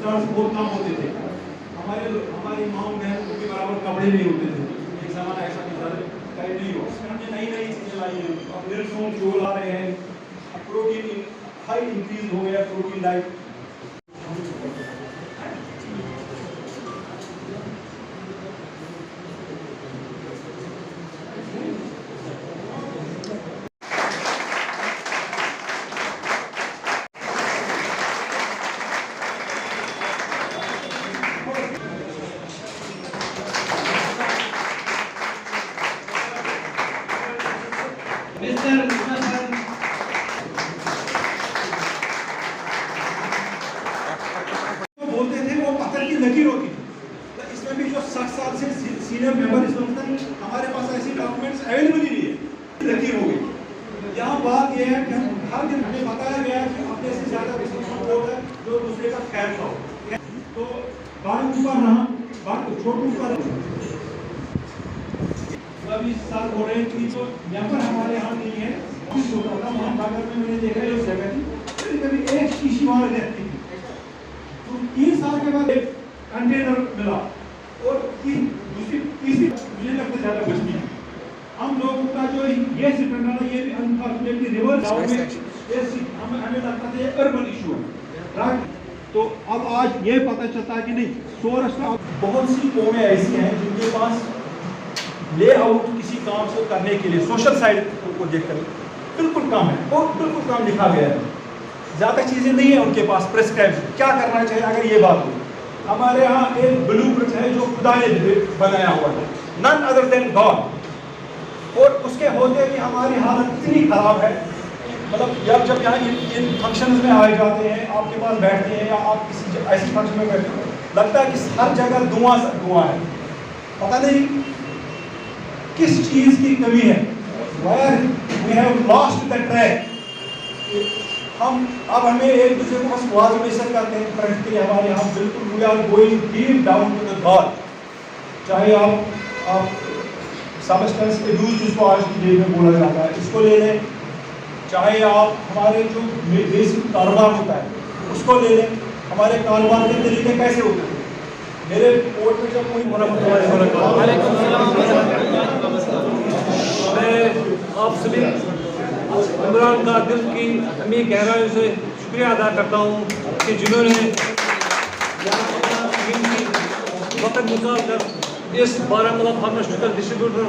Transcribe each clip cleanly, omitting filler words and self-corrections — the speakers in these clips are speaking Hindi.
तरह से बहुत कम होते थे। हमारी माँ बहन को भी बराबर कपड़े नहीं होते थे। एक ज़माना ऐसा भी था कहीं नहीं हो। हमने नई नई चीज़ें लाई हैं। अब मिल्क जो ला रहे हैं, अब प्रोटीन हाई इंक्रीज हो गया, प्रोटीन डाइट। बोलते थे वो पत्थर की लकीर होती थी। तो इसमें भी जो 60 साल से सीनियर मेंबर इस वक्त हमारे पास ऐसी डॉक्यूमेंट्स अवेलेबल ही नहीं है, लकीर हो गई। यहाँ बात यह है कि हम हर दिन हमें बताया गया है कि अपने से ज्यादा लोग है जो दूसरे का खैर खाओ। तो बाढ़ ऊपर रहा, बाढ़ छोटू ऊपर अभी साल हो रहे थी। तो यहाँ पर हमारे यहाँ नहीं है, होता था वहाँ बागर में मैंने देखा है जगह थी, कभी एक शीशी वहाँ रहती थी। तो 3 साल के बाद एक कंटेनर मिला और तीसरी मुझे लगता ज्यादा कुछ नहीं। हम लोगों का जो ये सिलेंडर है ये भी अनफॉर्चुनेटली रिवर्स हमें लगता था ये अर्बन इशू है, राइट। तो अब आज ये पता चलता है कि नहीं, सौराष्ट्र बहुत सी कौमें ऐसी हैं जिनके पास लेआउट किसी काम को करने के लिए सोशल साइड को देखकर बिल्कुल कम है और बिल्कुल कम लिखा गया है। ज़्यादा चीज़ें नहीं है उनके पास प्रेस्क्राइब क्या करना चाहिए। अगर ये बात हो, हमारे यहाँ एक ब्लूप्रिंट है जो खुदा ने बनाया हुआ है, नन अदर देन गॉड। और उसके होते भी हमारी हालत इतनी खराब है, मतलब जब यहाँ इन फंक्शंस में आए जाते हैं, आपके पास बैठते हैं या आप किसी ऐसी फंक्शन में बैठते हैं, लगता है कि हर जगह धुआं है। पता नहीं किस चीज़ की कमी है। Where we have lost the track। अब हमें एक दूसरे को बस वाज़ करते हैं प्रैक्टिकली हमारे यहाँ बिल्कुल we are going deep down to the God। चाहे आप सबस्टेंस एब्यूज जिसको आज की डेट में बोला जाता है इसको ले लें, चाहे आप हमारे जो बेसिक कारोबार होता है उसको ले लें, हमारे कारोबार के तरीके कैसे होते हैं। मेरे कोर्ट में जब कोई मैं आप सभी इमरान का दिल की अमी गहराइयों से शुक्रिया अदा करता हूँ कि जिन्होंने वक्त निकाल कर इस बारामूला फार्मास्यूटिकल डिस्ट्रीब्यूटर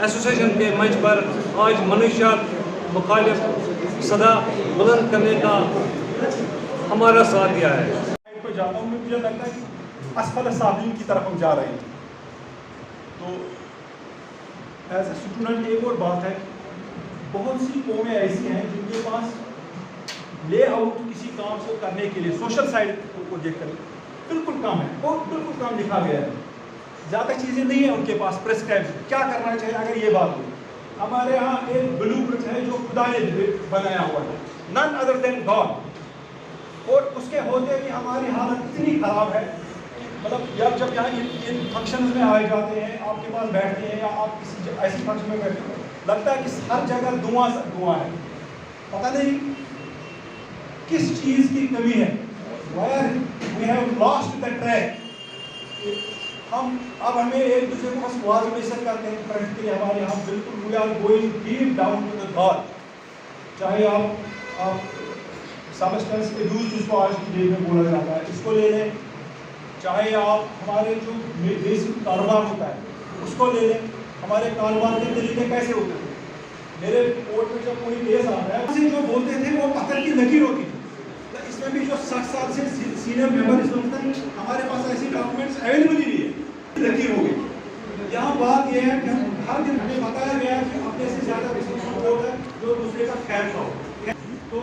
एसोसिएशन के मंच पर आज मनुष्यात मुखालिफ सदा बुलंद करने का हमारा साथ दिया है। तो जाता हूँ मुझे लगता है कि असफल साबिन की तरफ हम जा रहे हैं। तो एज ए स्टूडेंट एक और बात है, बहुत सी कौमें ऐसी हैं जिनके पास लेआउट किसी काम को करने के लिए सोशल साइड को देखकर बिल्कुल कम है और बिल्कुल कम लिखा गया है। ज़्यादा चीज़ें नहीं है उनके पास प्रेस्क्राइब क्या करना चाहिए। अगर ये बात हो, हमारे यहाँ एक ब्लूप्रिंट है जो खुदा ने बनाया हुआ है, नन अदर देन गॉड। और उसके होते भी हमारी हालत इतनी खराब है, मतलब जब यहाँ इन फंक्शंस में आए जाते हैं, आपके पास बैठते हैं या आप किसी ऐसी फंक्शन में बैठते हैं, लगता है कि हर जगह धुआं है। पता नहीं किस चीज़ की कमी है। Where we have lost the track। अब हमें एक दूसरे को बस वाज़ करते हैं प्रैक्टिकली हमारे यहाँ बिल्कुल we are going deep down to the God। चाहे आप सबस्टेंस एब्यूज जिसको आज की डेट में बोला जाता है इसको ले लें, चाहे आप हमारे जो बेसिक कारोबार होता है उसको ले लें, हमारे कारोबार के तरीके कैसे होते हैं। मेरे कोर्ट में जब कोई केस आता है जो बोलते थे वो पत्थर की लकीर होती थी। तो इसमें भी जो 60 साल से सीनियर मेंबर इस वक्त हमारे पास ऐसी डॉक्यूमेंट्स अवेलेबल ही नहीं है, लकीर हो गई। यहाँ बात यह है कि हम हर दिन हमें बताया गया है कि अपने से ज्यादा लोग है जो दूसरे का खैर खाओ। तो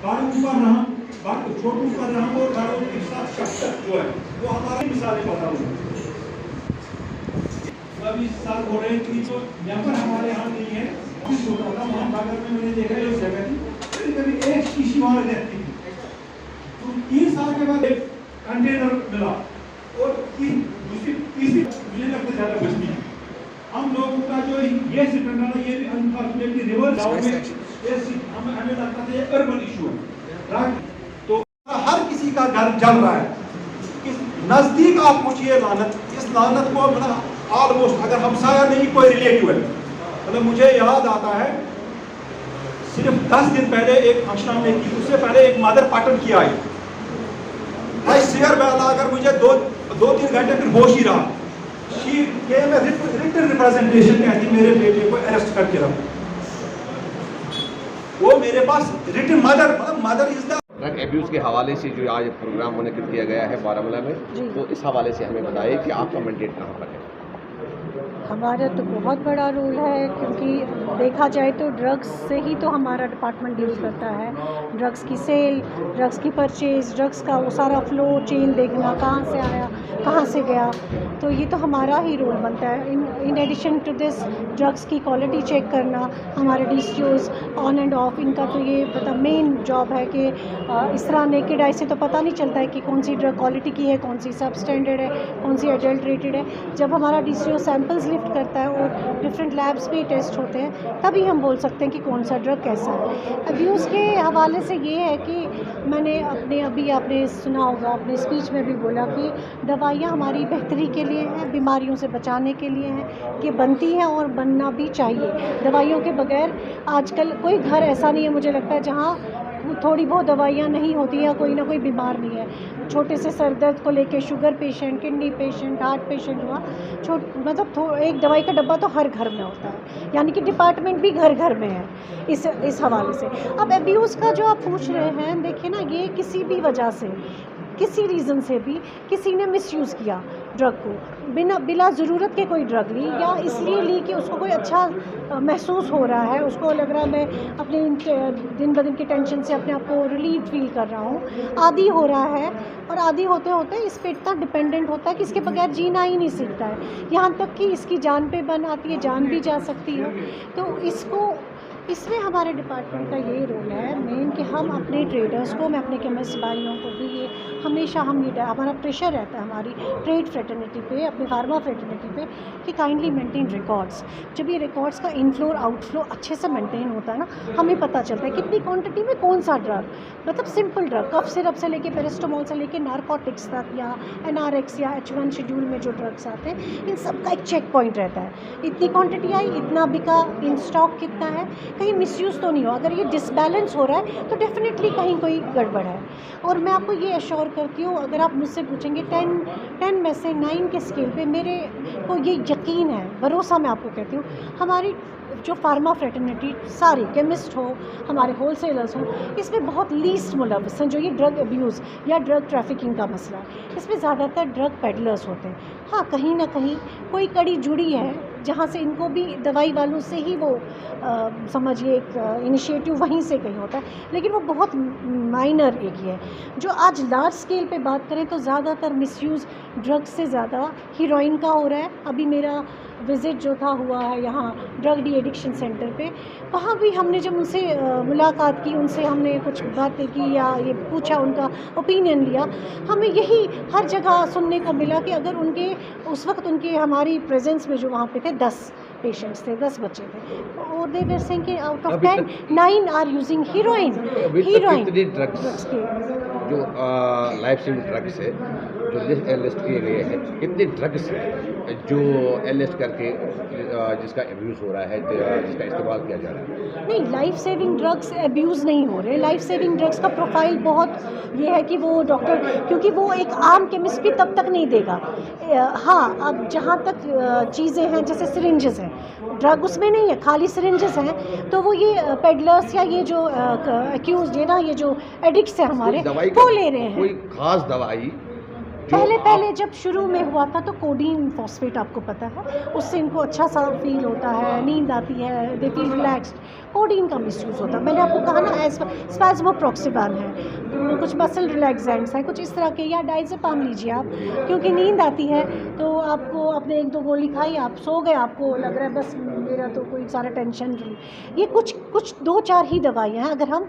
बाढ़ ऊपर रहा, बाढ़ छोटू ऊपर रहा और बाढ़ों के साथ शख्सियत जो है वो हमारी मिसालें बता रही है। अभी साल हो रहे थी। तो यहाँ पर हमारे यहाँ नहीं है, होता था वहाँ बागर में मैंने देखा है जगह थी, कभी एक शीशी वहाँ रहती थी। तो 3 साल के बाद एक कंटेनर मिला और तीसरी मुझे लगता ज्यादा कुछ नहीं। हम लोगों का जो ये सिलेंडर है ये भी अनफॉर्चुनेटली रिवर्स हमें लगता था ये अर्बन इशू है, राइट। तो हर किसी का घर जल रहा है। नज़दीक आप पहुँचिए लानत, इस लानत को मतलब ऑलमोस्ट अगर हमसाया नहीं कोई रिलेटिव है। मतलब मुझे याद आता है सिर्फ 10 दिन पहले एक फंक्शन हमने की, उससे पहले एक मदर पाटन की आई। आई शेयर बैल आकर मुझे दो तीन घंटे फिर होश ही रहा। शी के में रिटन रिप्रेजेंटेशन कहती मेरे बेटे को अरेस्ट करके रखो। वो मेरे पास written mother is the drug abuse के हवाले से जो आज प्रोग्राम मुनक़िद किया गया है बारामूला में, तो इस हवाले से हमें बताइए कि आपका मैंडेट कहाँ पर है। हमारा तो बहुत बड़ा रोल है, क्योंकि देखा जाए तो ड्रग्स से ही तो हमारा डिपार्टमेंट डील करता है। ड्रग्स की सेल, ड्रग्स की परचेज, ड्रग्स का वो सारा फ्लो चेन देखना, कहाँ से आया कहाँ से गया, तो ये तो हमारा ही रोल बनता है। In addition to this drugs की क्वालिटी चेक करना, हमारे DCOs ऑन एंड ऑफ, इनका तो ये मतलब मेन जॉब है कि इस तरह नेकेड आई से तो पता नहीं चलता है कि कौन सी ड्रग क्वालिटी की है, कौन सी सब स्टैंडर्ड है, कौन सी एडल्ट्रेटेड है। जब हमारा DCO सैम्पल्स लिफ्ट करता है और डिफरेंट लैब्स पे टेस्ट होते हैं, तभी हम बोल सकते हैं कि कौन सा ड्रग कैसा है। अब्यूज़ के हवाले से ये है कि मैंने अभी आपने सुना होगा, अपने स्पीच में भी बोला कि दवाइयाँ हमारी बेहतरी के लिए हैं, बीमारियों से बचाने के लिए हैं, कि बनती हैं और बनना भी चाहिए। दवाइयों के बगैर आजकल कोई घर ऐसा नहीं है मुझे लगता है जहाँ थोड़ी बहुत दवाइयाँ नहीं होती या कोई ना कोई बीमार नहीं है। छोटे से सर दर्द को लेके sugar patient, kidney patient, heart patient हुआ, मतलब एक दवाई का डब्बा तो हर घर में होता है, यानी कि डिपार्टमेंट भी घर घर में है इस हवाले से। अब एब्यूज़ का जो आप पूछ रहे हैं, देखिए ना, ये किसी भी वजह से, किसी रीज़न से भी किसी ने मिसयूज़ किया ड्रग को, बिला ज़रूरत के कोई ड्रग ली, या इसलिए ली कि उसको कोई अच्छा महसूस हो रहा है, उसको लग रहा है मैं अपने दिन ब दिन की टेंशन से अपने आप को रिलीव फील कर रहा हूँ, आदी हो रहा है। और आदी होते होते इस पे इतना डिपेंडेंट होता है कि इसके बगैर जीना ही नहीं सीखता है, यहाँ तक कि इसकी जान पे बन आती है, जान भी जा सकती है। तो इसमें हमारे डिपार्टमेंट का यही रोल है मेन, कि हम अपने ट्रेडर्स को, मैं अपने केमिस्ट भाइयों को भी ये हमेशा हमारा प्रेशर रहता है हमारी ट्रेड फ्रेटर्निटी पे, अपनी फार्मा फ्रेटर्निटी पे, कि काइंडली मेंटेन रिकॉर्ड्स। जब ये रिकॉर्ड्स का इनफ्लो और आउटफ्लो अच्छे से मेंटेन होता है ना, हमें पता चलता है कितनी क्वांटिटी में कौन सा ड्रग, मतलब सिंपल ड्रग, कफ सिरप से लेके पेरास्टामोल से लेके नारकोटिक्स तक, या NRX या H1 शेड्यूल में जो ड्रग्स आते हैं, इन सब का एक चेक पॉइंट रहता है। इतनी क्वांटिटी आई, इतना बिका, इन स्टॉक कितना है, कहीं मिसयूज़ तो नहीं हो। अगर ये डिसबैलेंस हो रहा है तो डेफिनेटली कहीं कोई गड़बड़ है। और मैं आपको ये एश्योर करती हूँ, अगर आप मुझसे पूछेंगे 10 में से 9 के स्केल पे मेरे को ये यकीन है, भरोसा मैं आपको कहती हूँ, हमारी जो फार्मा फ्रेटर्निटी सारी, केमिस्ट हो, हमारे होलसेलर्स हो, इसमें बहुत लीस्ट मुलव्वस हैं। जो ये ड्रग अब्यूज़ या ड्रग ट्रैफिकिंग का मसला है, इसमें ज़्यादातर ड्रग पेडलर्स होते हैं। हाँ, कहीं ना कहीं कोई कड़ी जुड़ी है जहाँ से इनको भी दवाई वालों से ही वो समझिए एक इनिशिएटिव वहीं से कहीं होता है, लेकिन वो बहुत माइनर एक ही है। जो आज लार्ज स्केल पे बात करें तो ज़्यादातर मिसयूज़ ड्रग्स से ज़्यादा हीरोइन का हो रहा है। अभी मेरा विज़िट जो था हुआ है यहाँ ड्रग डी एडिक्शन सेंटर पे, वहाँ भी हमने जब उनसे मुलाकात की, उनसे हमने कुछ बातें की या ये पूछा, उनका ओपिनियन लिया, हमें यही हर जगह सुनने को मिला कि अगर उनके उस वक्त उनके हमारी प्रेजेंस में जो वहाँ पे थे 10 पेशेंट्स थे, 10 बच्चे थे, और दे वर सेइंग कि out of 10 9 are using heroin. Drugs के जो लाइफ सेविंग ड्रग्स है जो लिस्ट किए गए हैं, कितने ड्रग्स जो लिस्ट करके जिसका एब्यूज़ हो रहा है, जिसका इस्तेमाल किया जा रहा है? नहीं, लाइफ सेविंग ड्रग्स एब्यूज़ नहीं हो रहे। लाइफ सेविंग ड्रग्स का प्रोफाइल बहुत ये है कि वो डॉक्टर, क्योंकि वो एक आम केमिस्ट भी तब तक नहीं देगा। हाँ, अब जहाँ तक चीज़ें हैं, जैसे सिरिंजेस हैं, ड्रग उसमें नहीं है, खाली सिरिंजेस हैं, तो वो ये पेडलर्स या ये जो एक्यूज है ना, ये जो एडिक्ट्स हैं हमारे, वो ले रहे हैं। कोई खास दवाई पहले जब शुरू में हुआ था तो कोडीन फॉस्फेट, आपको पता है, उससे इनको अच्छा सा फील होता है, नींद आती है, दे फील रिलैक्स्ड। कोडीन का मिसयूज़ होता है, मैंने आपको कहा ना, स्पैज़्मोप्रोक्सिबान है, कुछ मसल रिलैक्सेंट्स हैं, कुछ इस तरह के, या डाइज़ेपाम लीजिए आप, क्योंकि नींद आती है तो आपको आपने 1-2 गोली खाई, आप सो गए, आपको लग रहा है बस मेरा तो कोई सारा टेंशन रही। ये कुछ 2-4 ही दवाइयाँ हैं अगर हम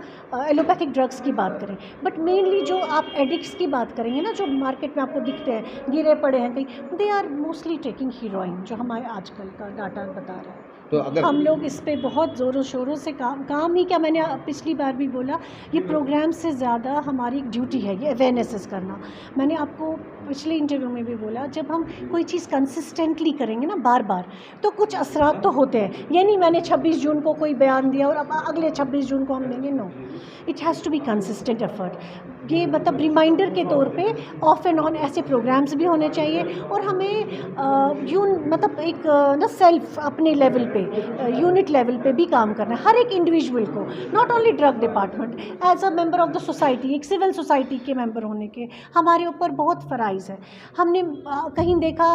एलोपैथिक ड्रग्स की बात करें। बट मेनली जो आप एडिक्ट्स की बात करेंगे ना, जो मार्केट में आपको दिखते हैं, गिरे पड़े हैं कहीं, they are mostly taking heroin, जो हमारे आजकल का डाटा बता रहा है। तो अगर हम लोग इस पे बहुत ज़ोरों शोरों से काम ही क्या, मैंने पिछली बार भी बोला, ये प्रोग्राम से ज़्यादा हमारी एक ड्यूटी है ये अवेयरनेस करना। मैंने आपको पिछले इंटरव्यू में भी बोला, जब हम कोई चीज़ कंसिस्टेंटली करेंगे ना बार बार, तो कुछ असरात तो होते हैं। ये नहीं मैंने 26 जून को कोई बयान दिया और अब अगले 26 जून को हम देंगे, no, it has to be consistent effort. ये मतलब रिमाइंडर के तौर पे ऑफ एंड ऑन ऐसे प्रोग्राम्स भी होने चाहिए। और हमें मतलब एक ना सेल्फ अपने लेवल पे, यूनिट लेवल पे भी काम करना है हर एक इंडिविजुअल को, not only drug department, as a member of the society, एक सिविल सोसाइटी के मेंबर होने के हमारे ऊपर बहुत फ़राइज़ है। हमने कहीं देखा,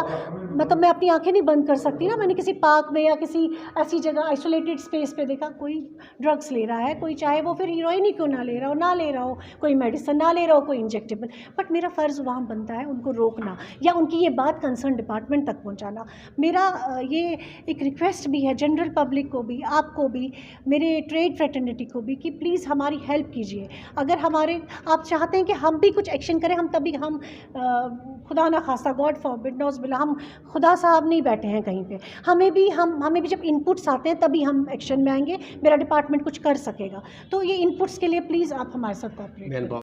मतलब मैं अपनी आंखें नहीं बंद कर सकती ना, मैंने किसी पार्क में या किसी ऐसी जगह आइसोलेटेड स्पेस पे देखा कोई ड्रग्स ले रहा है, कोई चाहे वो फिर हीरोइन ही क्यों ना ले रहा हो, कोई मेडिसिन ना ले रहा हो, कोई इंजेक्टेबल, बट मेरा फ़र्ज़ वहाँ बनता है उनको रोकना या उनकी ये बात कंसर्न डिपार्टमेंट तक पहुँचाना। मेरा ये एक रिक्वेस्ट भी है जनरल पब्लिक को भी, आपको भी, मेरे ट्रेड फ्रेटर्निटी को भी, कि प्लीज़ हमारी हेल्प कीजिए। अगर आप चाहते हैं कि हम भी कुछ एक्शन करें, हम खुदा ना खास्ता, गॉड फॉरबिड, नौज़ बिल्लाह, हम खुदा साहब नहीं बैठे हैं कहीं पे, हमें भी जब इनपुट्स आते हैं तभी हम एक्शन में आएंगे, मेरा डिपार्टमेंट कुछ कर सकेगा। तो ये इनपुट्स के लिए प्लीज़ आप हमारे साथ कोऑपरेट करें।